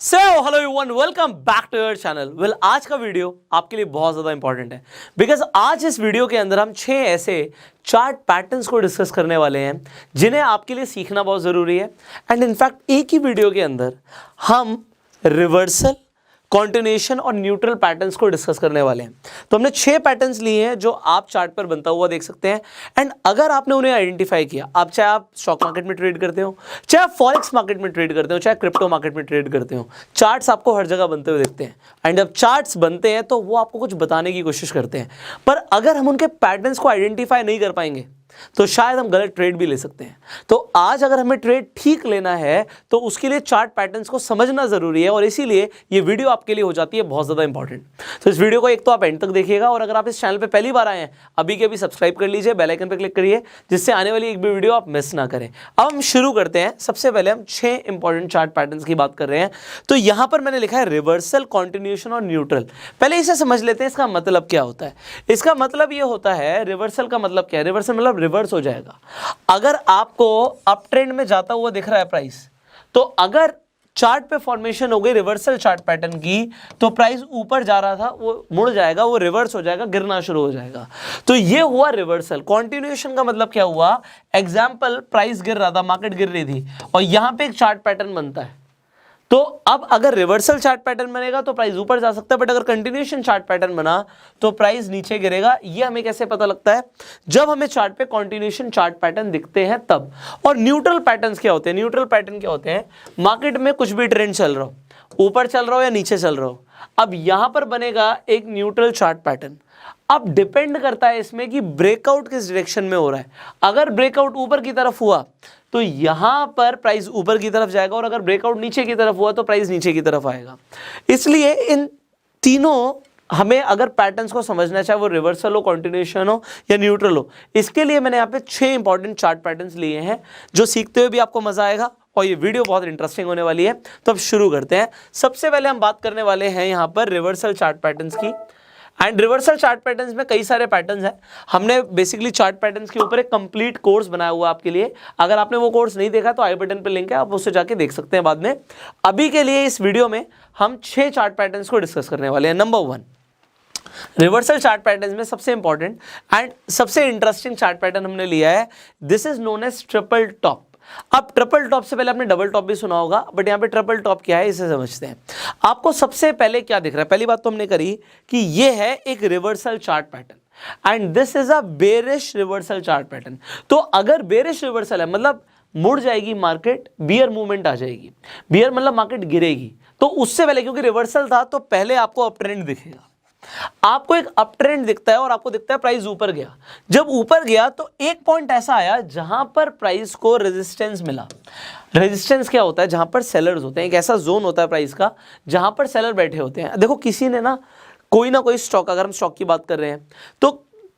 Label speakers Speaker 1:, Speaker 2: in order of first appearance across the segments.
Speaker 1: So hello everyone, welcome back to your channel. Well, आज का video आपके लिए बहुत ज़्यादा इंपॉर्टेंट है बिकॉज आज इस वीडियो के अंदर हम 6 ऐसे चार्ट पैटर्न्स को डिस्कस करने वाले हैं जिन्हें आपके लिए सीखना बहुत ज़रूरी है। एंड इनफैक्ट एक ही वीडियो के अंदर हम रिवर्सल, कॉन्टिन्यूएशन और न्यूट्रल पैटर्न्स को डिस्कस करने वाले हैं। तो हमने 6 पैटर्न्स लिए हैं जो आप चार्ट पर बनता हुआ देख सकते हैं। एंड अगर आपने उन्हें आइडेंटिफाई किया, आप चाहे आप स्टॉक मार्केट में ट्रेड करते हो, चाहे आप फॉरेक्स मार्केट में ट्रेड करते हो, चाहे क्रिप्टो मार्केट में ट्रेड करते हो, चार्ट्स आपको हर जगह बनते हुए दिखते हैं। एंड जब चार्ट्स बनते हैं तो वो आपको कुछ बताने की कोशिश करते हैं, पर अगर हम उनके पैटर्न्स को आइडेंटिफाई नहीं कर पाएंगे तो शायद हम गलत ट्रेड भी ले सकते हैं। तो आज अगर हमें ट्रेड ठीक लेना है तो उसके लिए चार्ट पैटर्न्स को समझना जरूरी है और इसीलिए ये वीडियो आपके लिए हो जाती है बहुत ज़्यादा इंपॉर्टेंट। तो इस वीडियो को एक तो आप एंड तक देखिएगा और अगर आप इस चैनल पे पहली बार आए हैं अभी के अभी सब्सक्राइब कर लीजिए, बेल आइकन पर क्लिक करिए जिससे आने वाली एक भी वीडियो आप मिस ना करें। अब हम शुरू करते हैं। सबसे पहले हम 6 इंपॉर्टेंट चार्ट पैटर्न्स की बात कर रहे हैं। तो यहां पर मैंने लिखा है रिवर्सल, कॉन्टिन्यूएशन और न्यूट्रल। पहले इसे समझ लेते हैं, इसका मतलब क्या होता है। इसका मतलब ये होता है, रिवर्सल का मतलब क्या है? रिवर्सल मतलब रिवर्स हो जाएगा। अगर आपको अप ट्रेंड में जाता हुआ दिख रहा है प्राइस, तो अगर चार्ट पे फॉर्मेशन हो गई रिवर्सल चार्ट पैटर्न की, तो प्राइस ऊपर जा रहा था वो मुड़ जाएगा, वो रिवर्स हो जाएगा, गिरना शुरू हो जाएगा। तो ये हुआ रिवर्सल। कॉन्टिन्यूएशन का मतलब क्या हुआ? एग्जाम्पल, प्राइस गिर रहा था, मार्केट गिर रही थी और यहां पे एक चार्ट पैटर्न बनता है। तो अब अगर रिवर्सल चार्ट पैटर्न बनेगा तो प्राइस ऊपर जा सकता है, बट अगर कंटिन्यूएशन चार्ट पैटर्न बना तो प्राइस नीचे गिरेगा। ये हमें कैसे पता लगता है? जब हमें चार्ट पे कंटिन्यूएशन चार्ट पैटर्न दिखते हैं तब। और न्यूट्रल पैटर्न्स क्या होते हैं? न्यूट्रल पैटर्न क्या होते हैं? मार्केट में कुछ भी ट्रेंड चल रहा हो, ऊपर चल रहा हो या नीचे चल रहा हो, अब यहां पर बनेगा एक न्यूट्रल चार्ट पैटर्न। अब डिपेंड करता है इसमें कि ब्रेकआउट किस डायरेक्शन में हो रहा है। अगर ब्रेकआउट ऊपर की तरफ हुआ तो यहां पर प्राइस ऊपर की तरफ जाएगा और अगर ब्रेकआउट नीचे की तरफ हुआ तो प्राइस नीचे की तरफ आएगा। इसलिए इन तीनों हमें अगर पैटर्न्स को समझना, चाहे वो रिवर्सल हो, कॉन्टिन्यूएशन हो या न्यूट्रल हो, इसके लिए मैंने यहाँ पे 6 इंपॉर्टेंट चार्ट पैटर्न्स लिए हैं जो सीखते हुए भी आपको मजा आएगा और ये वीडियो बहुत इंटरेस्टिंग होने वाली है। तो अब शुरू करते हैं। सबसे पहले हम बात करने वाले हैं यहाँ पर रिवर्सल चार्ट पैटर्न्स की। एंड रिवर्सल चार्ट पैटर्न्स में कई सारे पैटर्न्स हैं। हमने बेसिकली चार्ट पैटर्न्स के ऊपर एक कंप्लीट कोर्स बनाया हुआ आपके लिए। अगर आपने वो कोर्स नहीं देखा तो आई बटन पे लिंक है, आप उससे जाके देख सकते हैं बाद में। अभी के लिए इस वीडियो में हम 6 चार्ट पैटर्न्स को डिस्कस करने वाले हैं। नंबर 1, रिवर्सल चार्ट पैटर्न्स में सबसे इंपॉर्टेंट एंड सबसे इंटरेस्टिंग चार्ट पैटर्न हमने लिया है। This is known as triple top. अब ट्रिपल टॉप से पहले आपने डबल टॉप भी सुना होगा, बट यहाँ पे ट्रिपल टॉप क्या है इसे समझते हैं। आपको सबसे पहले क्या दिख रहा है? पहली बात तो हमने करी कि ये है एक reversal chart pattern and this is a bearish reversal chart pattern. तो अगर बेरिश रिवर्सल है मतलब मुड़ जाएगी मार्केट, बियर मूवमेंट आ जाएगी। बियर मतलब मार्केट गिरेगी। तो उससे पहले, क्योंकि रिवर्सल था तो पहले आपको अप ट्रेंड दिखेगा। आपको एक अप ट्रेंड दिखता है और आपको दिखता है प्राइस ऊपर गया। जब ऊपर गया तो एक पॉइंट ऐसा आया जहां पर प्राइस को रेजिस्टेंस मिला। रेजिस्टेंस क्या होता है? जहां पर सेलर्स होते हैं। एक ऐसा जोन होता है प्राइस का जहां पर सेलर बैठे होते हैं। देखो, किसी ने ना कोई स्टॉक, अगर हम स्टॉक की बात कर रहे हैं तो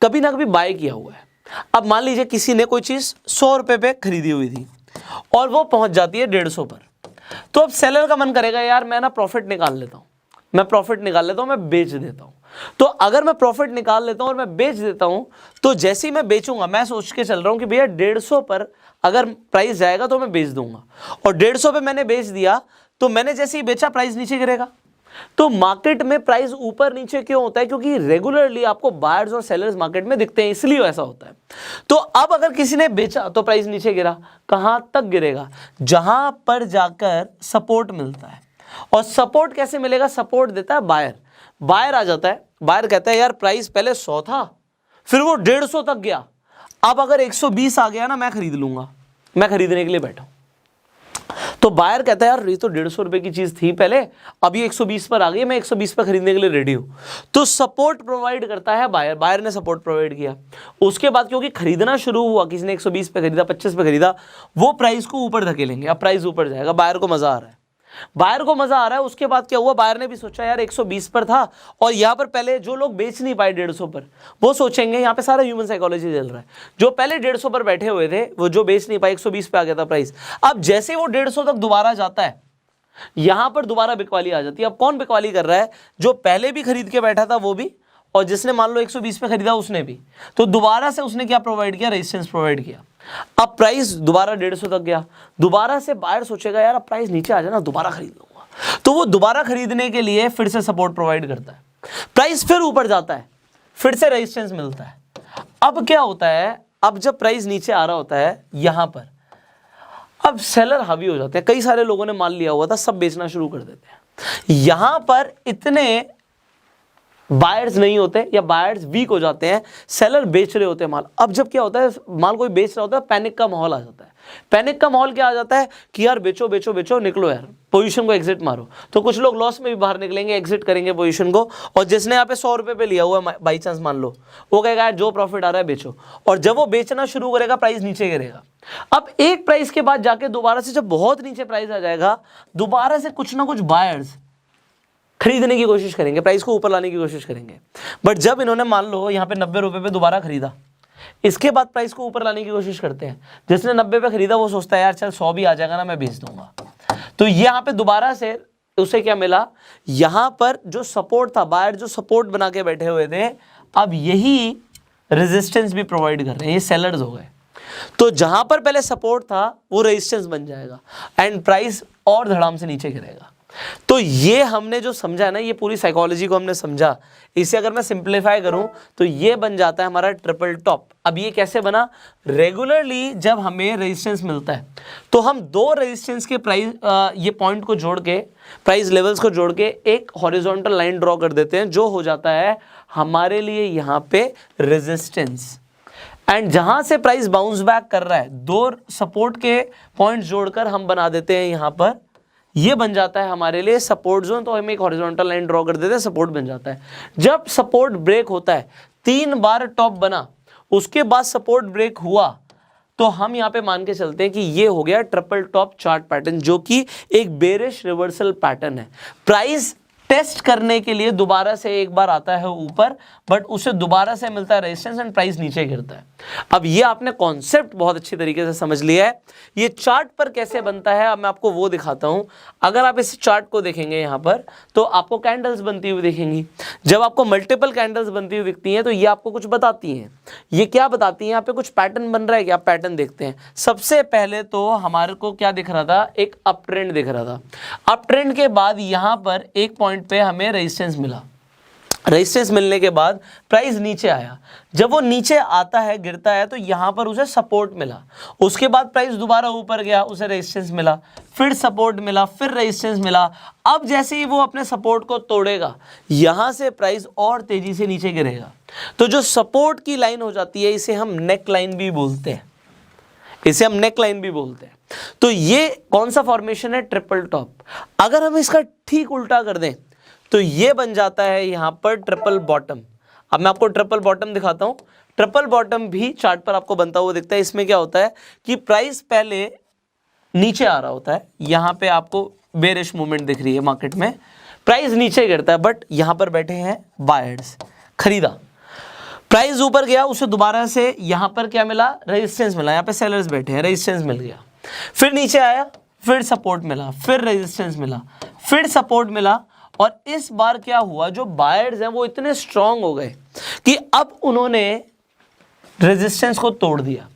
Speaker 1: कभी ना कभी बाय किया हुआ है। अब मान लीजिए किसी ने कोई चीज 100 रुपए पे खरीदी हुई थी और वो पहुंच जाती है 150 पर। तो अब सेलर का मन करेगा, यार मैं ना प्रॉफिट निकाल लेता हूं, मैं बेच देता हूं। तो अगर मैं प्रॉफिट निकाल लेता हूं और मैं बेच देता हूं तो जैसे ही मैं बेचूंगा, मैं सोच के चल रहा हूं कि भैया 150 पर अगर प्राइस जाएगा तो मैं बेच दूंगा, और 150 पे मैंने बेच दिया तो मैंने जैसे ही बेचा प्राइस नीचे गिरेगा। तो मार्केट में प्राइस ऊपर नीचे क्यों होता है? क्योंकि रेगुलरली आपको बायर्स और सेलर्स मार्केट में दिखते हैं, इसलिए ऐसा होता है। तो अब अगर किसी ने बेचा तो प्राइस नीचे गिरा। कहां तक गिरेगा? जहां पर जाकर सपोर्ट मिलता है। और सपोर्ट कैसे मिलेगा? सपोर्ट देता है बायर। बायर आ जाता है, बायर कहता है यार प्राइस पहले 100 था, फिर वो 150 तक गया, अब अगर 120 आ गया ना, मैं खरीद लूंगा, मैं खरीदने के लिए बैठा हूं। तो बायर कहता है यार ये तो 150 रुपए की चीज थी पहले, अभी 120 पर आ गई, मैं 120 पर खरीदने के लिए रेडी हूं। तो सपोर्ट प्रोवाइड करता है बायर। बायर ने सपोर्ट प्रोवाइड किया। उसके बाद क्योंकि खरीदना शुरू हुआ, किसी ने 120 पे खरीदा, 25 पे खरीदा, वो प्राइस को ऊपर धकेलेंगे। अब प्राइस ऊपर जाएगा, बायर को मजा आ रहा है। उसके बाद क्या हुआ? बायर ने भी सोचा यार 120 पर था और यहां पर पहले जो लोग बेच नहीं पाए 150 पर, वो सोचेंगे, यहां पे सारा ह्यूमन साइकोलॉजी चल रहा है, जो पहले 150 पर बैठे हुए थे वो जो बेच नहीं पाए, 120 पे आ गया था प्राइस। अब जैसे वो 150 तक दोबारा जाता है, यहां पर दोबारा बिकवाली आ जाती है। अब कौन बिकवाली कर रहा है? जो पहले भी खरीद के बैठा था वो भी, और जिसने मान लो 120 पे खरीदा उसने भी। तो दोबारा से उसने क्या प्रोवाइड किया? रेजिस्टेंस प्रोवाइड किया। अब प्राइस दोबारा 150 तक गया। दोबारा से बायर सोचेगा यार अब प्राइस नीचे आ जाए ना, दोबारा खरीद लूंगा। तो वो दोबारा खरीदने के लिए फिर से सपोर्ट प्रोवाइड करता है, प्राइस फिर ऊपर जाता है, फिर से रेजिस्टेंस मिलता है। अब क्या होता है, अब जब प्राइस नीचे आ रहा होता है यहां पर, अब सेलर हावी हो जाते हैं, कई सारे लोगों ने माल लिया हुआ था, सब बेचना शुरू कर देते हैं। यहां पर इतने बायर्स नहीं होते या बायर्स वीक हो जाते हैं, सेलर बेच रहे होते हैं माल। अब जब क्या होता है, माल कोई बेच रहा होता है, पैनिक का माहौल आ जाता है। पैनिक का माहौल क्या आ जाता है कि यार बेचो बेचो बेचो, निकलो यार, पोजीशन को एग्जिट मारो। तो कुछ लोग लॉस में भी बाहर निकलेंगे, एग्जिट करेंगे पोजीशन को, और जिसने यहाँ पे 100 रुपए पे लिया हुआ है बाई चांस मान लो, वो कहेगा यार जो प्रॉफिट आ रहा है बेचो, और जब वो बेचना शुरू करेगा प्राइस नीचे गिरेगा। अब एक प्राइस के बाद जाके दोबारा से जब बहुत नीचे प्राइस आ जाएगा, दोबारा से कुछ ना कुछ बायर्स खरीदने की कोशिश करेंगे, प्राइस को ऊपर लाने की कोशिश करेंगे। बट जब इन्होंने मान लो यहाँ पे 90 रुपए पे दोबारा खरीदा, इसके बाद प्राइस को ऊपर लाने की कोशिश करते हैं। जिसने 90 पे खरीदा वो सोचता है यार चल 100 भी आ जाएगा ना, मैं बेच दूंगा। तो यहाँ पे दोबारा से उसे क्या मिला, यहाँ पर जो सपोर्ट था, बायर जो सपोर्ट बना के बैठे हुए थे, अब यही रेजिस्टेंस भी प्रोवाइड कर रहे हैं, ये सेलर्स हो गए। तो जहां पर पहले सपोर्ट था वो रेजिस्टेंस बन जाएगा एंड प्राइस और धड़ाम से नीचे गिरेगा। तो ये हमने जो समझा ना, ये पूरी साइकोलॉजी को हमने समझा। इसे अगर मैं सिंप्लीफाई करूं तो ये बन जाता है हमारा ट्रिपल टॉप। अब ये कैसे बना, रेगुलरली जब हमें रेजिस्टेंस मिलता है तो हम दो रेजिस्टेंस के प्राइस ये पॉइंट को जोड़ के, प्राइस लेवल्स को जोड़ के एक हॉरिजॉन्टल लाइन ड्रॉ कर देते हैं, जो हो जाता है हमारे लिए यहाँ पे रेजिस्टेंस। एंड जहां से प्राइस बाउंस बैक कर रहा है, दो सपोर्ट के पॉइंट जोड़कर हम बना देते हैं यहाँ पर, ये बन जाता है हमारे लिए सपोर्ट जोन। तो हम एक हॉरिजॉन्टल लाइन ड्रॉ कर देते हैं, सपोर्ट बन जाता है। जब सपोर्ट ब्रेक होता है, 3 बार टॉप बना, उसके बाद सपोर्ट ब्रेक हुआ, तो हम यहाँ पे मान के चलते हैं कि ये हो गया ट्रिपल टॉप चार्ट पैटर्न, जो कि एक बेरिश रिवर्सल पैटर्न है। प्राइस टेस्ट करने के लिए दोबारा से एक बार आता है ऊपर, बट उसे दोबारा से मिलता है रेजिस्टेंस एंड प्राइस नीचे गिरता है। अब ये आपने कॉन्सेप्ट बहुत अच्छी तरीके से समझ लिया है। ये चार्ट पर कैसे बनता है अब मैं आपको वो दिखाता हूं। अगर आप इस चार्ट को देखेंगे यहाँ पर, तो आपको कैंडल्स बनती हुई दिखेंगी। जब आपको मल्टीपल कैंडल्स बनती हुई दिखती हैं तो ये आपको कुछ बताती हैं। ये क्या बताती हैं, यहाँ पे कुछ पैटर्न बन रहा है कि आप पैटर्न देखते हैं। सबसे पहले तो हमारे को क्या दिख रहा था, एक अप ट्रेंड दिख रहा था। अप ट्रेंड के बाद यहाँ पर एक पॉइंट पे हमें रेजिस्टेंस मिला। रेजिस्टेंस मिलने के बाद प्राइस नीचे आया। जब वो नीचे आता है, गिरता है, तो यहां पर उसे सपोर्ट मिला। उसके बाद प्राइस दोबारा ऊपर गया, उसे रेजिस्टेंस मिला, फिर सपोर्ट मिला, फिर रेजिस्टेंस मिला। अब जैसे ही वो अपने सपोर्ट को तोड़ेगा, यहां से प्राइस और तेजी से नीचे गिरेगा। तो जो सपोर्ट की लाइन हो जाती है, इसे हम नेक लाइन भी बोलते हैं, इसे हम नेक लाइन भी बोलते हैं। तो ये कौन सा फॉर्मेशन है, ट्रिपल टॉप। अगर हम इसका ठीक उल्टा कर दें तो ये बन जाता है यहां पर ट्रिपल बॉटम। अब मैं आपको ट्रिपल बॉटम दिखाता हूं। ट्रिपल बॉटम भी चार्ट पर आपको बनता हुआ दिखता है। इसमें क्या होता है कि प्राइस पहले नीचे आ रहा होता है, यहां पे आपको बेरिश मूवमेंट दिख रही है मार्केट में, प्राइस नीचे गिरता है, बट यहां पर बैठे हैं बायर्स, खरीदा। प्राइस ऊपर गया, उसे दोबारा से यहां पर क्या मिला, रेजिस्टेंस मिला। यहां पे सेलर्स बैठे हैं, रेजिस्टेंस मिल गया। फिर नीचे आया, फिर सपोर्ट मिला, फिर रेजिस्टेंस मिला, फिर सपोर्ट मिला। और इस बार क्या हुआ, जो बायर्स हैं वो इतने स्ट्रांग हो गए कि अब उन्होंने रेजिस्टेंस को तोड़ दिया।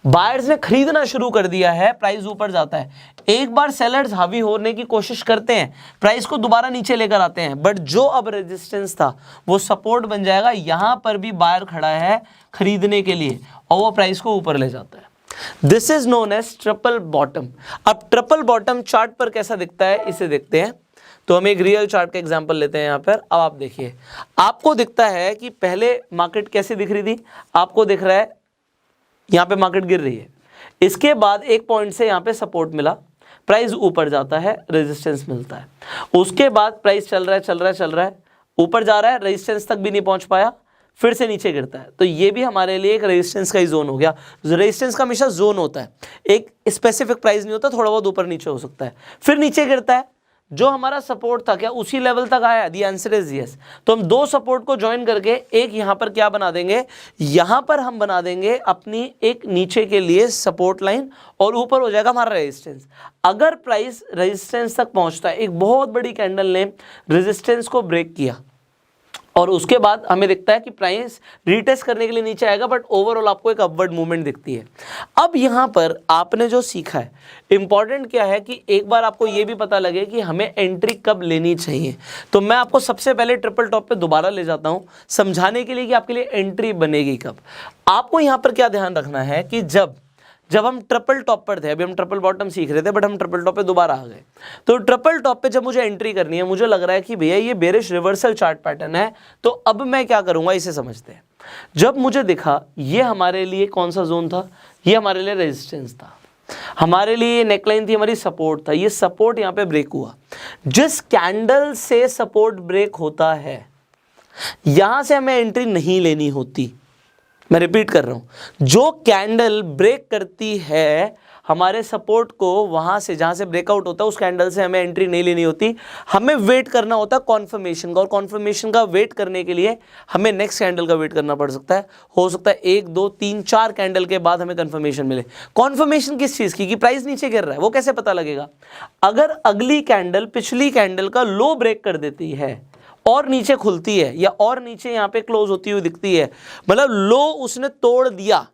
Speaker 1: बायर्स ने खरीदना शुरू कर दिया है, प्राइस ऊपर जाता है। एक बार सेलर्स हावी होने की कोशिश करते हैं, प्राइस को दोबारा नीचे लेकर आते हैं, बट जो अब रेजिस्टेंस था वो सपोर्ट बन जाएगा। यहां पर भी बायर खड़ा है खरीदने के लिए और वो प्राइस को ऊपर ले जाता है। This is known as triple bottom. अब ट्रिपल बॉटम चार्ट पर कैसा दिखता है, इसे देखते हैं। तो हम एक रियल चार्ट का एग्जांपल लेते हैं यहाँ पर। अब आप देखिए, आपको दिखता है कि पहले मार्केट कैसे दिख रही थी, आपको दिख रहा है यहाँ पे मार्केट गिर रही है। इसके बाद एक पॉइंट से यहाँ पे सपोर्ट मिला, प्राइस ऊपर जाता है, रेजिस्टेंस मिलता है। उसके बाद प्राइस चल रहा है, ऊपर जा रहा है, रेजिस्टेंस तक भी नहीं पहुंच पाया, फिर से नीचे गिरता है। तो ये भी हमारे लिए एक रेजिस्टेंस का ही जोन हो गया। रेजिस्टेंस का हमेशा जोन होता है, एक स्पेसिफिक प्राइस नहीं होता, थोड़ा बहुत ऊपर नीचे हो सकता है। फिर नीचे गिरता है, जो हमारा सपोर्ट था क्या उसी लेवल तक आया, दी आंसर इज यस। तो हम दो सपोर्ट को ज्वाइन करके एक यहाँ पर क्या बना देंगे, यहाँ पर हम बना देंगे अपनी एक नीचे के लिए सपोर्ट लाइन, और ऊपर हो जाएगा हमारा रेजिस्टेंस। अगर प्राइस रेजिस्टेंस तक पहुंचता है, एक बहुत बड़ी कैंडल ने रेजिस्टेंस को ब्रेक किया और उसके बाद हमें दिखता है कि प्राइस रीटेस्ट करने के लिए नीचे आएगा, बट ओवरऑल आपको एक अपवर्ड मूवमेंट दिखती है। अब यहाँ पर आपने जो सीखा है, इंपॉर्टेंट क्या है कि एक बार आपको ये भी पता लगे कि हमें एंट्री कब लेनी चाहिए। तो मैं आपको सबसे पहले ट्रिपल टॉप पे दोबारा ले जाता हूँ समझाने के लिए कि आपके लिए एंट्री बनेगी कब। आपको यहाँ पर क्या ध्यान रखना है कि जब हम ट्रिपल टॉप पर थे, अभी हम ट्रिपल बॉटम सीख रहे थे बट हम ट्रिपल टॉप पे दोबारा आ गए, तो ट्रिपल टॉप पे जब मुझे एंट्री करनी है, मुझे लग रहा है कि भैया ये बेरिश रिवर्सल चार्ट पैटर्न है, तो अब मैं क्या करूंगा इसे समझते हैं। जब मुझे दिखा ये हमारे लिए कौन सा जोन था, ये हमारे लिए रेजिस्टेंस था, हमारे लिए नेकलाइन थी, हमारी सपोर्ट था, ये सपोर्ट यहाँ पे ब्रेक हुआ। जिस कैंडल से सपोर्ट ब्रेक होता है यहां से हमें एंट्री नहीं लेनी होती। मैं रिपीट कर रहा हूं, जो कैंडल ब्रेक करती है हमारे सपोर्ट को, वहां से जहां से ब्रेकआउट होता है उस कैंडल से हमें एंट्री नहीं लेनी होती, हमें वेट करना होता है कॉन्फर्मेशन का। और कॉन्फर्मेशन का वेट करने के लिए हमें नेक्स्ट कैंडल का वेट करना पड़ सकता है। हो सकता है 1 2 3 4 कैंडल के बाद हमें कन्फर्मेशन मिले। कॉन्फर्मेशन किस चीज की, कि प्राइस नीचे गिर रहा है, वो कैसे पता लगेगा? अगर अगली कैंडल पिछली कैंडल का लो ब्रेक कर देती है और नीचे खुलती है, या और नीचे यहां पे क्लोज होती हुई दिखती है, मतलब लो उसने तोड़ दिया,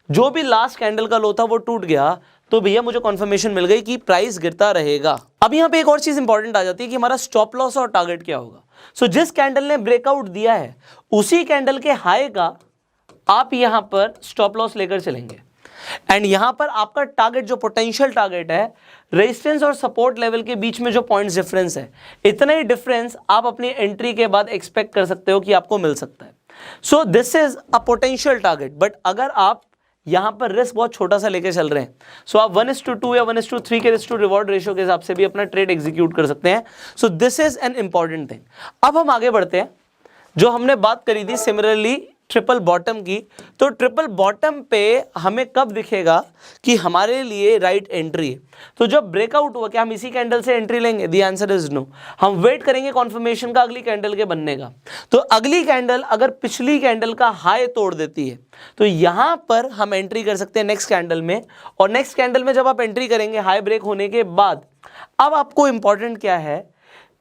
Speaker 1: जो भी लास्ट कैंडल का लो था वो टूट गया, तो भैया मुझे कंफर्मेशन मिल गई कि प्राइस गिरता रहेगा। अब यहां पे एक और चीज इंपॉर्टेंट आ जाती है कि हमारा स्टॉप लॉस और टारगेट क्या होगा। सो जिस कैंडल ने ब्रेकआउट दिया है उसी कैंडल के हाई का आप यहां पर स्टॉप लॉस लेकर चलेंगे, एंड यहां पर आपका टारगेट जो पोटेंशियल टारगेट है, रेजिस्टेंस और सपोर्ट लेवल के बीच में जो पॉइंट्स डिफरेंस है, इतना ही डिफरेंस आप अपनी एंट्री के बाद एक्सपेक्ट कर सकते हो कि आपको मिल सकता है। So this is a potential target. But अगर आप यहां पर रिस्क बहुत छोटा सा लेके चल रहे हैं, सो आप 1:2 या 1:3 के रिस्क टू रिवॉर्ड रेशियो के हिसाब से भी अपना ट्रेड एग्जीक्यूट कर सकते हैं। So this is an important thing. अब हम आगे बढ़ते हैं, जो हमने बात करी थी सिमिलरली ट्रिपल बॉटम की। तो ट्रिपल बॉटम पे हमें कब दिखेगा कि हमारे लिए राइट एंट्री है? तो जब ब्रेकआउट हुआ, क्या हम इसी कैंडल से एंट्री लेंगे? The answer is no. हम वेट करेंगे कॉन्फर्मेशन का अगली कैंडल के बनने का। तो अगली कैंडल अगर पिछली कैंडल का हाई तोड़ देती है तो यहां पर हम एंट्री कर सकते हैं नेक्स्ट कैंडल में। और नेक्स्ट कैंडल में जब आप एंट्री करेंगे हाई ब्रेक होने के बाद, अब आपको इंपॉर्टेंट क्या है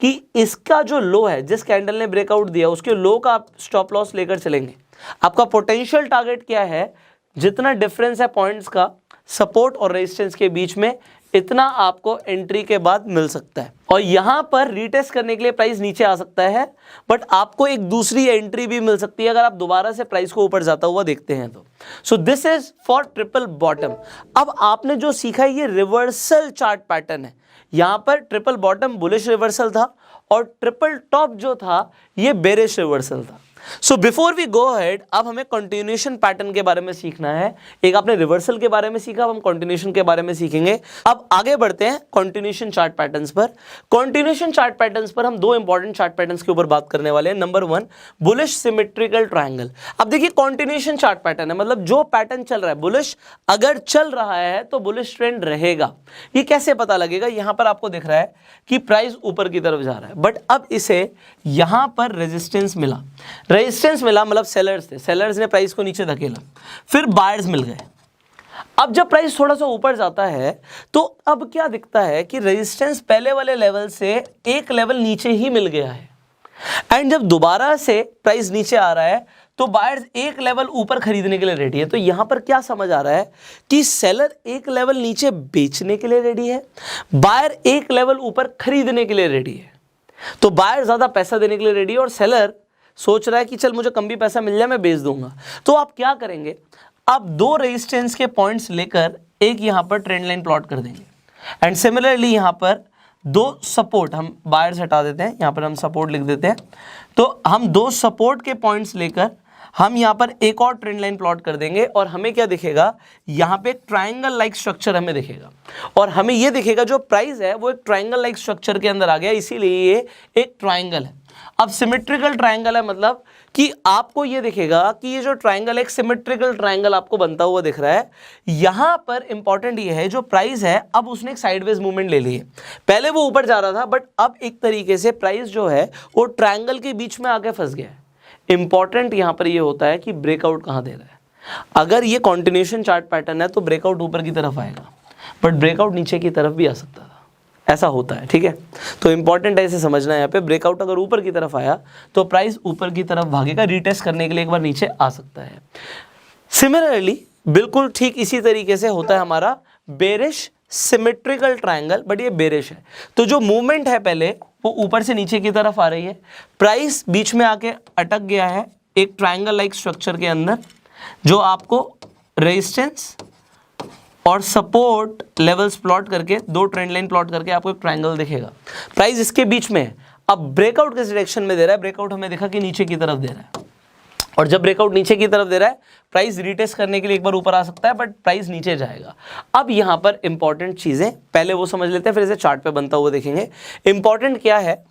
Speaker 1: कि इसका जो लो है, जिस कैंडल ने ब्रेकआउट दिया उसके लो का आप स्टॉप लॉस लेकर चलेंगे। आपका पोटेंशियल टारगेट क्या है? जितना डिफरेंस है पॉइंट्स का सपोर्ट और रेजिस्टेंस के बीच में, इतना आपको एंट्री के बाद मिल सकता है। और यहां पर रीटेस्ट करने के लिए प्राइस नीचे आ सकता है, बट आपको एक दूसरी एंट्री भी मिल सकती है अगर आप दोबारा से प्राइस को ऊपर जाता हुआ देखते हैं तो। So this is for triple bottom. अब आपने जो सीखा है ये रिवर्सल चार्ट पैटर्न है। यहां पर ट्रिपल बॉटम बुलिश रिवर्सल था और ट्रिपल टॉप जो था ये बेरिश रिवर्सल था। So before we go ahead, अब हमें कंटिन्यूएशन पैटर्न के बारे में सीखना है। एक आपने रिवर्सल के बारे में सीखा, अब हम कंटिन्यूएशन के बारे में सीखेंगे। अब आगे बढ़ते हैं कंटिन्यूएशन चार्ट पैटर्न्स पर। कंटिन्यूएशन चार्ट पैटर्न्स पर हम दो इंपॉर्टेंट चार्ट पैटर्न्स के ऊपर बात करने वाले हैं। Number 1, bullish symmetrical triangle. अब देखिए कंटिन्यूएशन चार्ट पैटर्न है, मतलब जो पैटर्न चल रहा है बुलिश, अगर चल रहा है तो बुलिश ट्रेंड रहेगा। ये कैसे पता लगेगा? यहां पर आपको दिख रहा है कि प्राइस ऊपर की तरफ जा रहा है, बट अब इसे यहां पर रेजिस्टेंस मिला, मतलब सेलर्स थे, सेलर्स ने प्राइस को नीचे धकेला, फिर बायर्स मिल गए। अब जब प्राइस थोड़ा सा ऊपर जाता है तो अब क्या दिखता है कि रेजिस्टेंस पहले वाले लेवल से एक लेवल नीचे ही मिल गया है, एंड जब दोबारा से प्राइस नीचे आ रहा है तो बायर्स एक लेवल ऊपर खरीदने के लिए रेडी है। तो यहां पर क्या समझ आ रहा है कि सेलर एक लेवल नीचे बेचने के लिए रेडी है, बायर एक लेवल ऊपर खरीदने के लिए रेडी है। तो बायर ज्यादा पैसा देने के लिए रेडी है और सेलर सोच रहा है कि चल मुझे कम भी पैसा मिल जाए मैं बेच दूंगा। तो आप क्या करेंगे? आप दो रेजिस्टेंस के पॉइंट्स लेकर एक यहां पर ट्रेंड लाइन प्लॉट कर देंगे, एंड सिमिलरली यहां पर दो सपोर्ट, हम बायर्स हटा देते हैं, यहां पर हम सपोर्ट लिख देते हैं। तो हम दो सपोर्ट के पॉइंट्स लेकर हम यहां पर एक और ट्रेंड लाइन प्लॉट कर देंगे, और हमें क्या दिखेगा? यहां पे ट्रायंगल लाइक स्ट्रक्चर हमें दिखेगा, और हमें यह दिखेगा जो प्राइस है वो एक ट्रायंगल लाइक स्ट्रक्चर के अंदर आ गया, इसीलिए ये एक ट्रायंगल है। अब सिमेट्रिकल ट्रायंगल है, मतलब कि आपको ये दिखेगा कि ये जो ट्रायंगल एक सिमेट्रिकल ट्रायंगल आपको बनता हुआ दिख रहा है। यहां पर इंपॉर्टेंट ये है जो प्राइस है अब उसने एक साइडवेज मूवमेंट ले ली है। पहले वो ऊपर जा रहा था, बट अब एक तरीके से प्राइस जो है वो ट्रायंगल के बीच में आके फंस गया है। इंपॉर्टेंट यहां पर ये होता है कि ब्रेकआउट कहां दे रहा है। अगर ये कंटिन्यूएशन चार्ट पैटर्न है तो ब्रेकआउट ऊपर की तरफ आएगा, बट ब्रेकआउट नीचे की तरफ भी आ सकता था, ऐसा होता है, ठीक है। तो इंपॉर्टेंट है इसे समझना है। यहाँ पे ब्रेकआउट अगर ऊपर की तरफ आया तो प्राइस ऊपर की तरफ भागेगा, रीटेस्ट करने के लिए एक बार नीचे आ सकता है। सिमिलरली बिल्कुल ठीक इसी तरीके से होता है हमारा बेरिश सिमेट्रिकल ट्रायंगल, बट ये बेरिश है। तो जो मूवमेंट है पहले वो ऊपर से नीचे की तरफ आ रही है, प्राइस बीच में आके अटक गया है एक ट्रायंगल लाइक स्ट्रक्चर के अंदर, जो आपको रेजिस्टेंस और सपोर्ट लेवल्स प्लॉट करके, दो ट्रेंड लाइन प्लॉट करके आपको एक ट्रायंगल दिखेगा। प्राइस इसके बीच में है। अब ब्रेकआउट किस डायरेक्शन में दे रहा है? ब्रेकआउट हमें देखा कि नीचे की तरफ दे रहा है, और जब ब्रेकआउट नीचे की तरफ दे रहा है प्राइस रीटेस्ट करने के लिए एक बार ऊपर आ सकता है, बट प्राइस नीचे जाएगा। अब यहाँ पर इंपॉर्टेंट चीजें पहले वो समझ लेते हैं, फिर इसे चार्ट पे बनता हुआ देखेंगे। इंपॉर्टेंट क्या है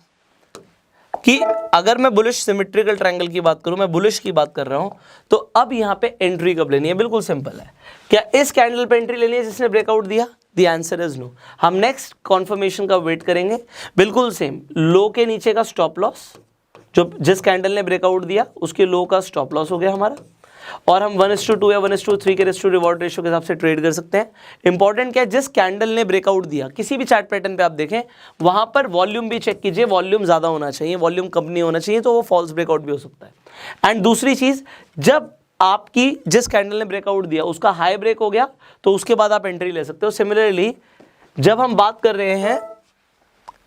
Speaker 1: कि अगर मैं बुलिश सिमेट्रिकल ट्रायंगल की बात करूं, मैं बुलिश की बात कर रहा हूं, तो अब यहां पे एंट्री कब लेनी है? बिल्कुल सिंपल है। क्या इस कैंडल पे एंट्री लेनी है जिसने ब्रेकआउट दिया? The answer is no. हम नेक्स्ट कॉन्फर्मेशन का वेट करेंगे। बिल्कुल सेम, लो के नीचे का स्टॉप लॉस, जो जिस कैंडल ने ब्रेकआउट दिया उसके लो का स्टॉप लॉस हो गया हमारा, और हम 1:2 या 1:3 के रेशियो रिवॉर्ड रेशियो के हिसाब से ट्रेड कर सकते हैं। इंपॉर्टेंट क्या है? जिस कैंडल ने ब्रेकआउट दिया, किसी भी चार्ट पैटर्न पे आप देखें, वहां पर वॉल्यूम भी चेक कीजिए, वॉल्यूम ज्यादा होना चाहिए, वॉल्यूम कम नहीं होना चाहिए, तो वो फॉल्स ब्रेकआउट भी हो सकता है। एंड दूसरी चीज, जब आपकी जिस कैंडल ने ब्रेकआउट दिया उसका हाई ब्रेक हो गया तो उसके बाद आप एंट्री ले सकते हो। सिमिलरली जब हम बात कर रहे हैं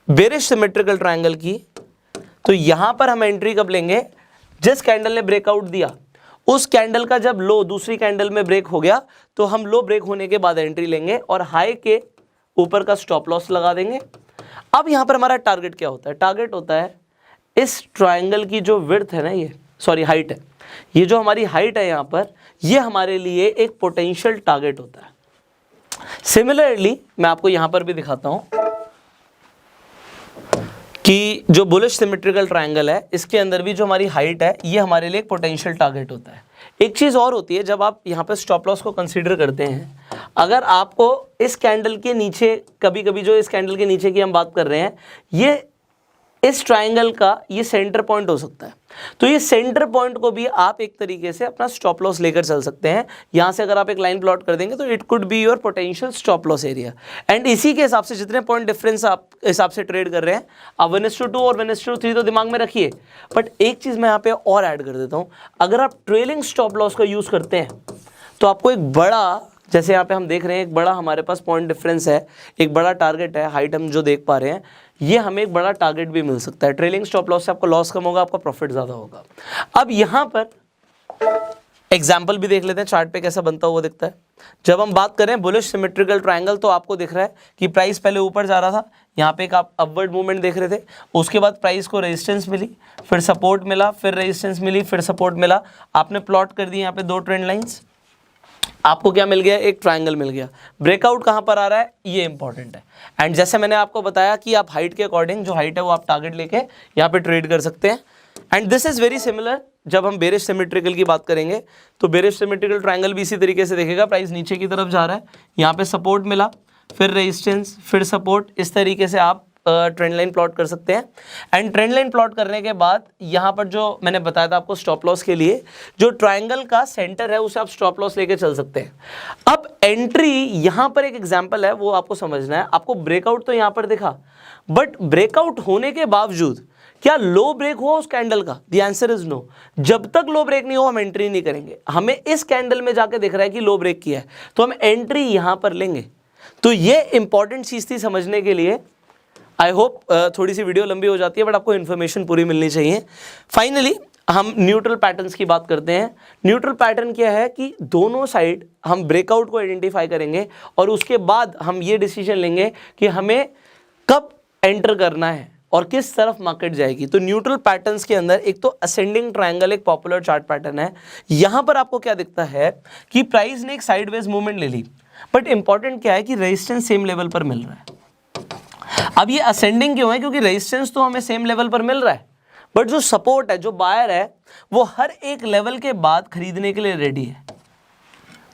Speaker 1: बेरिश सिमेट्रिकल ट्रायंगल की, तो यहां पर हम एंट्री कब लेंगे? जिस कैंडल ने ब्रेकआउट दिया उस कैंडल का जब लो दूसरी कैंडल में ब्रेक हो गया तो हम लो ब्रेक होने के बाद एंट्री लेंगे और हाई के ऊपर का स्टॉप लॉस लगा देंगे। अब यहां पर हमारा टारगेट क्या होता है? टारगेट होता है इस ट्रायंगल की जो विड्थ है ना, ये सॉरी हाइट है, ये जो हमारी हाइट है यहां पर, ये हमारे लिए एक पोटेंशियल टारगेट होता है। सिमिलरली मैं आपको यहां पर भी दिखाता हूं कि जो बुलिश सिमेट्रिकल ट्रायंगल है, इसके अंदर भी जो हमारी हाइट है ये हमारे लिए एक पोटेंशियल टारगेट होता है। एक चीज़ और होती है, जब आप यहाँ पे स्टॉप लॉस को कंसीडर करते हैं, अगर आपको इस कैंडल के नीचे, कभी कभी जो इस कैंडल के नीचे की हम बात कर रहे हैं, ये इस ट्रायंगल का ये सेंटर पॉइंट हो सकता है, तो ये सेंटर पॉइंट को भी आप एक तरीके से अपना स्टॉप लॉस लेकर चल सकते हैं। यहां से अगर आप एक लाइन प्लॉट कर देंगे तो it could be your potential stop loss area, and इसी के हिसाब से जितने पॉइंट डिफरेंस आप हिसाब से ट्रेड कर रहे हैं, आप 1:2 और 1:3 तो दिमाग में रखिए। बट एक चीज मैं यहाँ पे और ऐड कर देता हूँ, अगर आप ट्रेलिंग स्टॉप लॉस का यूज करते हैं तो आपको एक बड़ा, जैसे यहाँ पे हम देख रहे हैं, एक बड़ा हमारे पास पॉइंट डिफरेंस है, एक बड़ा टारगेट है, हाइट हम जो देख पा रहे हैं, ये हमें एक बड़ा टारगेट भी मिल सकता है। ट्रेलिंग स्टॉप लॉस से आपको लॉस कम होगा, आपका प्रॉफिट ज्यादा होगा। अब यहाँ पर एग्जाम्पल भी देख लेते हैं चार्ट पे कैसा बनता हुआ दिखता है। जब हम बात करें बुलिश सिमेट्रिकल ट्रायंगल, तो आपको दिख रहा है कि प्राइस पहले ऊपर जा रहा था, यहाँ पे एक आप अपवर्ड मूवमेंट देख रहे थे, उसके बाद प्राइस को रेजिस्टेंस मिली, फिर सपोर्ट मिला, फिर रेजिस्टेंस मिली, फिर सपोर्ट मिला। आपने प्लॉट कर दी यहाँ पे दो ट्रेंड लाइंस, आपको क्या मिल गया? एक ट्रायंगल मिल गया। ब्रेकआउट कहां पर आ रहा है ये इंपॉर्टेंट है, एंड जैसे मैंने आपको बताया कि आप हाइट के अकॉर्डिंग, जो हाइट है वो आप टारगेट लेके यहाँ पे ट्रेड कर सकते हैं। And this is very similar, जब हम बेरिश सिमेट्रिकल की बात करेंगे तो बेरिश सिमेट्रिकल ट्रायंगल भी इसी तरीके से देखेगा। प्राइस नीचे की तरफ जा रहा है, यहाँ पे सपोर्ट मिला, फिर रेजिस्टेंस, फिर सपोर्ट, इस तरीके से आप ट्रेंड लाइन प्लॉट कर सकते हैं। एंड ट्रेंड लाइन प्लॉट करने के बाद यहाँ पर जो मैंने बताया था आपको स्टॉप लॉस के लिए, जो ट्रायंगल का सेंटर है उसे आप स्टॉप लॉस लेके चल सकते हैं। अब एंट्री यहाँ पर एक एग्जांपल है, वो आपको समझना है। आपको ब्रेकआउट तो यहाँ पर दिखा, बट ब्रेकआउट होने के बावजूद क्या लो ब्रेक हुआ उस कैंडल का? The answer is no. जब तक लो ब्रेक नहीं हो हम एंट्री नहीं करेंगे। हमें इस कैंडल में जाके दिख रहा है कि लो ब्रेक किया है, तो हम एंट्री यहां पर लेंगे। तो ये इंपॉर्टेंट चीज थी समझने के लिए। आई होप थोड़ी सी वीडियो लंबी हो जाती है, बट आपको इन्फॉर्मेशन पूरी मिलनी चाहिए। फाइनली हम न्यूट्रल पैटर्न्स की बात करते हैं। न्यूट्रल पैटर्न क्या है कि दोनों साइड हम ब्रेकआउट को आइडेंटिफाई करेंगे और उसके बाद हम ये डिसीजन लेंगे कि हमें कब एंटर करना है और किस तरफ मार्केट जाएगी। तो न्यूट्रल पैटर्न्स के अंदर एक तो असेंडिंग ट्रायंगल एक पॉपुलर चार्ट पैटर्न है। यहां पर आपको क्या दिखता है कि प्राइस ने एक साइडवेज मूवमेंट ले ली, बट इंपॉर्टेंट क्या है कि रेजिस्टेंस सेम लेवल पर मिल रहा है। अब ये असेंडिंग क्यों है? क्योंकि रेजिस्टेंस तो हमें सेम लेवल पर मिल रहा है, बट जो सपोर्ट है, जो बायर है, वो हर एक लेवल के बाद खरीदने के लिए रेडी है।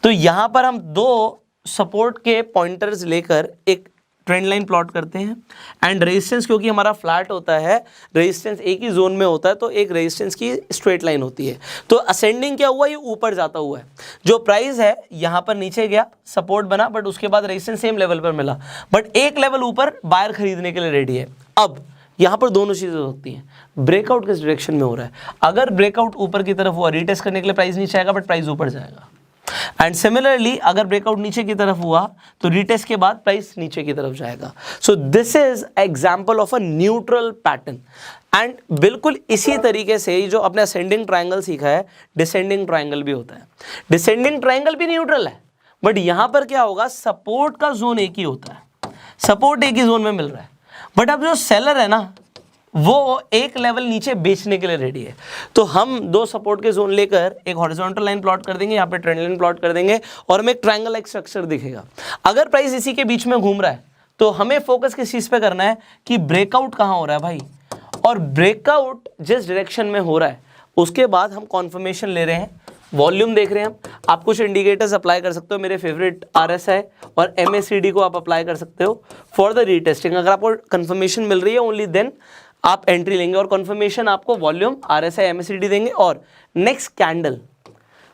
Speaker 1: तो यहां पर हम दो सपोर्ट के पॉइंटर्स लेकर एक ट्रेंड लाइन प्लॉट करते हैं एंड रेजिस्टेंस, क्योंकि हमारा फ्लैट होता है, रेजिस्टेंस एक ही जोन में होता है, तो एक रेजिस्टेंस की स्ट्रेट लाइन होती है। तो असेंडिंग क्या हुआ, ये ऊपर जाता हुआ है। जो प्राइस है यहाँ पर नीचे गया, सपोर्ट बना, बट उसके बाद रेजिस्टेंस सेम लेवल पर मिला, बट एक लेवल ऊपर बायर खरीदने के लिए रेडी है। अब यहाँ पर दोनों चीज़ें होती हैं, ब्रेकआउट किस डायरेक्शन में हो रहा है। अगर ब्रेकआउट ऊपर की तरफ हुआ, रीटेस्ट करने के लिए प्राइस नीचे आएगा, बट प्राइस ऊपर जाएगा। एंड सिमिलरली अगर ब्रेकआउट नीचे की तरफ हुआ तो रीटेस्ट के बाद प्राइस नीचे की तरफ जाएगा। So this is example of a neutral pattern. And बिल्कुल इसी तरीके से जो अपने असेंडिंग ट्रायंगल सीखा है, डिसेंडिंग ट्रायंगल भी होता है। डिसेंडिंग ट्रायंगल भी न्यूट्रल है, बट यहां पर क्या होगा, सपोर्ट का जोन एक ही होता है, सपोर्ट एक ही जोन में मिल रहा है, बट अब जो सेलर है ना वो एक लेवल नीचे बेचने के लिए रेडी है। तो हम दो सपोर्ट के जोन लेकर एक हॉरिजॉन्टल लाइन प्लॉट कर देंगे, यहाँ पे ट्रेंड लाइन प्लॉट कर देंगे और हमें एक ट्रायंगल लाइक स्ट्रक्चर दिखेगा। अगर प्राइस इसी के बीच में घूम रहा है तो हमें फोकस किस चीज़ पे करना है कि ब्रेकआउट कहाँ हो रहा है भाई, और ब्रेकआउट जिस डायरेक्शन में हो रहा है उसके बाद हम कॉन्फर्मेशन ले रहे हैं, वॉल्यूम देख रहे हैं हम। आप कुछ इंडिकेटर्स अप्लाई कर सकते हो, मेरे फेवरेट RSI और MACD को आप अप्लाई कर सकते हो फॉर द रीटेस्टिंग। अगर आपको कंफर्मेशन मिल रही है ओनली देन आप एंट्री लेंगे, और कंफर्मेशन आपको वॉल्यूम, RSI, MACD देंगे। और नेक्स्ट कैंडल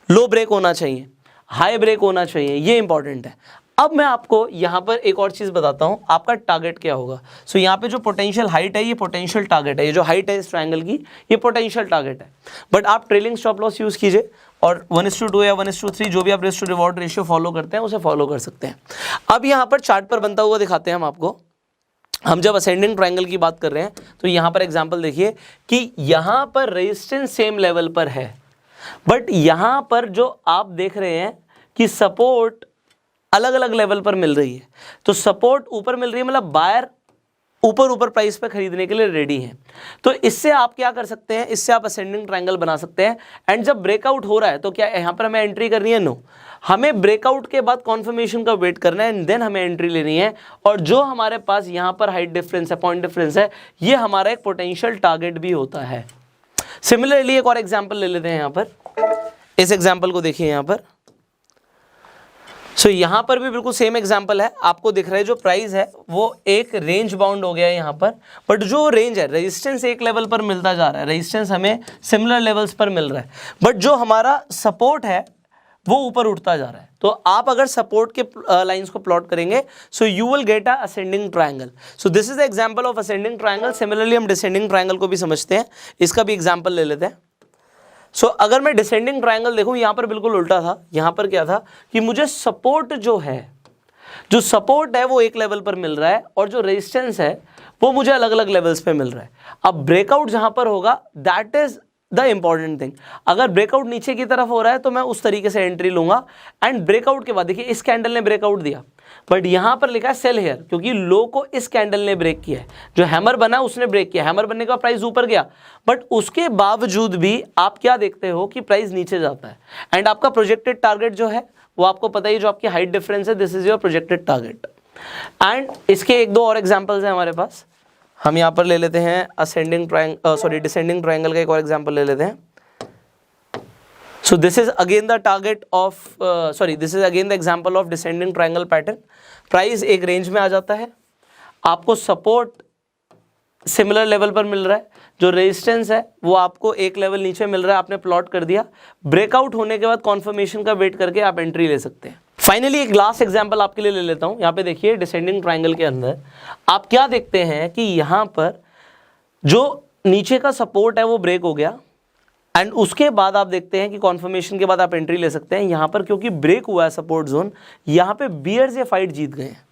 Speaker 1: लो ब्रेक होना चाहिए, हाई ब्रेक होना चाहिए, ये इंपॉर्टेंट है। अब मैं आपको यहाँ पर एक और चीज़ बताता हूँ, आपका टारगेट क्या होगा। सो यहाँ पे जो पोटेंशियल हाइट है ये पोटेंशियल टारगेट है, ये जो हाइट है इस ट्रायंगल की ये पोटेंशियल टारगेट है। बट आप ट्रेलिंग स्टॉप लॉस यूज़ कीजिए और 1:2 या 1:3 जो भी आप risk to reward ratio follow करते हैं उसे फॉलो कर सकते हैं। अब यहाँ पर चार्ट पर बनता हुआ दिखाते हैं हम आपको। हम जब असेंडिंग ट्रायंगल की बात कर रहे हैं तो यहाँ पर एग्जांपल देखिए कि यहाँ पर रेजिस्टेंस सेम लेवल पर है, बट यहाँ पर जो आप देख रहे हैं कि सपोर्ट अलग अलग लेवल पर मिल रही है। तो सपोर्ट ऊपर मिल रही है, मतलब बायर ऊपर प्राइस पे खरीदने के लिए रेडी हैं। तो इससे आप क्या कर सकते हैं, इससे आप असेंडिंग ट्रायंगल बना सकते हैं। एंड जब ब्रेकआउट हो रहा है तो क्या यहाँ पर हमें एंट्री करनी है? नो, हमें ब्रेकआउट के बाद कॉन्फर्मेशन का वेट करना है एंड देन हमें एंट्री लेनी है। और जो हमारे पास यहाँ पर हाइट डिफरेंस है, पॉइंट डिफरेंस है, ये हमारा एक पोटेंशियल टारगेट भी होता है। सिमिलरली एक और एग्जाम्पल ले लेते हैं यहाँ पर, इस एग्जाम्पल को देखिए यहाँ पर। सो यहाँ पर भी बिल्कुल सेम एग्जांपल है, आपको दिख रहा है जो प्राइस है वो एक रेंज बाउंड हो गया है यहाँ पर, बट जो रेंज है रेजिस्टेंस एक लेवल पर मिलता जा रहा है, रेजिस्टेंस हमें सिमिलर लेवल्स पर मिल रहा है, बट जो हमारा सपोर्ट है वो ऊपर उठता जा रहा है। तो आप अगर सपोर्ट के लाइंस को प्लॉट करेंगे so you will get a ascending triangle. So this is the example of ascending triangle. Similarly हम डिसेंडिंग ट्रायंगल को भी समझते हैं, इसका भी एग्जांपल ले लेते हैं। सो अगर मैं डिसेंडिंग ट्रायंगल देखूं, यहाँ पर बिल्कुल उल्टा था। यहाँ पर क्या था कि मुझे सपोर्ट जो सपोर्ट है वो एक लेवल पर मिल रहा है और जो रेजिस्टेंस है वो मुझे अलग अलग लेवल्स पे मिल रहा है। अब ब्रेकआउट जहाँ पर होगा that is the important thing. अगर ब्रेकआउट नीचे की तरफ हो रहा है तो मैं उस तरीके से एंट्री लूंगा। एंड ब्रेकआउट के बाद देखिए इस कैंडल ने ब्रेकआउट दिया, बट यहाँ पर लिखा है सेल हेयर, क्योंकि लो को इस कैंडल ने ब्रेक किया है। जो हैमर बना उसने ब्रेक किया, हैमर बनने का प्राइस ऊपर गया, बट उसके बावजूद भी आप क्या देखते हो कि प्राइस नीचे जाता है। एंड आपका प्रोजेक्टेड टारगेट जो है वो आपको पता ही, जो आपकी हाइट डिफरेंस है, this is your projected target. And इसके एक दो और एग्जाम्पल्स हैं हमारे पास। हम यहाँ पर ले लेते हैं असेंडिंग ट्रायंगल, डिसेंडिंग ट्रायंगल का एक और एग्जाम्पल ले लेते हैं। So this is again the target of this is again the example of descending triangle pattern. Price एक रेंज में आ जाता है, आपको सपोर्ट सिमिलर लेवल पर मिल रहा है, जो रेजिस्टेंस है वो आपको एक लेवल नीचे मिल रहा है, आपने प्लॉट कर दिया। ब्रेकआउट होने के बाद कॉन्फर्मेशन का वेट करके आप एंट्री ले सकते हैं। फाइनली एक लास्ट एग्जांपल आपके लिए ले लेता हूं। यहाँ पे देखिए डिसेंडिंग ट्रायंगल के अंदर आप क्या देखते हैं कि यहाँ पर जो नीचे का सपोर्ट है वो ब्रेक हो गया एंड उसके बाद आप देखते हैं कि कॉन्फर्मेशन के बाद आप एंट्री ले सकते हैं। यहाँ पर क्योंकि ब्रेक हुआ है सपोर्ट जोन, यहाँ पे बियर्स ये फाइट जीत गए हैं।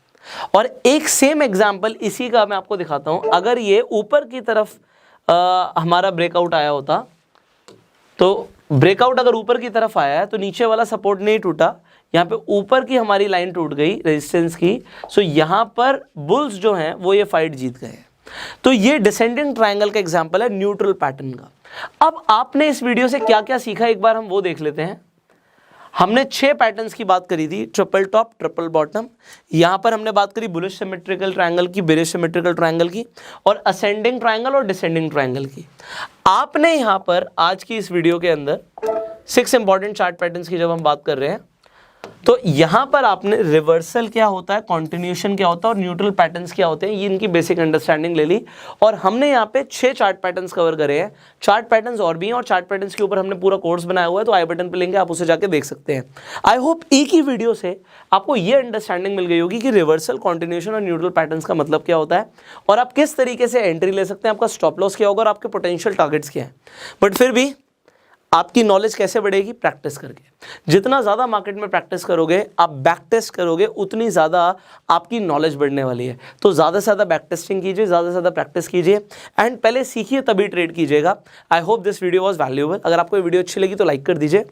Speaker 1: और एक सेम एग्जांपल इसी का मैं आपको दिखाता हूँ। अगर ये ऊपर की तरफ हमारा ब्रेकआउट आया होता, तो ब्रेकआउट अगर ऊपर की तरफ आया है तो नीचे वाला सपोर्ट नहीं टूटा, यहाँ पे ऊपर की हमारी लाइन टूट गई रेजिस्टेंस की। सो यहाँ पर बुल्स जो हैं वो ये फाइट जीत गए। तो ये डिसेंडिंग ट्रायंगल का एग्जांपल है न्यूट्रल पैटर्न का। अब आपने इस वीडियो से क्या क्या सीखा एक बार हम वो देख लेते हैं। हमने 6 पैटर्न्स की बात करी थी, ट्रिपल टॉप, ट्रिपल बॉटम। यहाँ पर हमने बात करी बुलिश सिमेट्रिकल ट्रायंगल की, बेरिश सिमेट्रिकल ट्रायंगल की, और असेंडिंग ट्रायंगल और डिसेंडिंग ट्रायंगल की। आपने यहाँ पर आज की इस वीडियो के अंदर 6 इंपॉर्टेंट चार्ट पैटर्न्स की जब हम बात कर रहे हैं तो यहाँ पर आपने रिवर्सल क्या होता है, कॉन्टिन्यूशन क्या होता है और न्यूट्रल पैटर्न्स क्या होते हैं, ये इनकी बेसिक अंडरस्टैंडिंग ले ली। और हमने यहाँ पे 6 चार्ट पैटर्न्स कवर करे हैं। चार्ट पैटर्न्स और भी हैं और चार्ट पैटर्न्स के ऊपर हमने पूरा कोर्स बनाया हुआ है, तो आई बटन पे लिंक है, आप उसे जाके देख सकते हैं। आई होप एक ही वीडियो से आपको ये अंडरस्टैंडिंग मिल गई होगी कि रिवर्सल, कॉन्टिन्यूशन और न्यूट्रल पैटर्न्स का मतलब क्या होता है और आप किस तरीके से एंट्री ले सकते हैं, आपका स्टॉप लॉस क्या होगा और आपके पोटेंशियल टारगेट्स क्या है। बट फिर भी आपकी नॉलेज कैसे बढ़ेगी, प्रैक्टिस करके। जितना ज़्यादा मार्केट में प्रैक्टिस करोगे, आप बैक टेस्ट करोगे, उतनी ज़्यादा आपकी नॉलेज बढ़ने वाली है। तो ज़्यादा से ज़्यादा बैक टेस्टिंग कीजिए, ज़्यादा से ज़्यादा प्रैक्टिस कीजिए एंड पहले सीखिए तभी ट्रेड कीजिएगा। I hope this video was valuable. अगर आपको ये वीडियो अच्छी लगी तो लाइक कर दीजिए।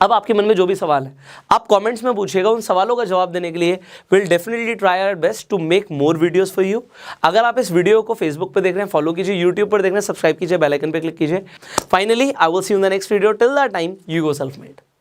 Speaker 1: अब आपके मन में जो भी सवाल है आप कमेंट्स में पूछिएगा, उन सवालों का जवाब देने के लिए will definitely try our best to make more videos for you. अगर आप इस वीडियो को फेसबुक पे देख रहे हैं फॉलो कीजिए, यूट्यूब पर देख रहे हैं सब्सक्राइब कीजिए, बेल आइकन पे क्लिक कीजिए। Finally I will see you in the next video. Till that time you go self made.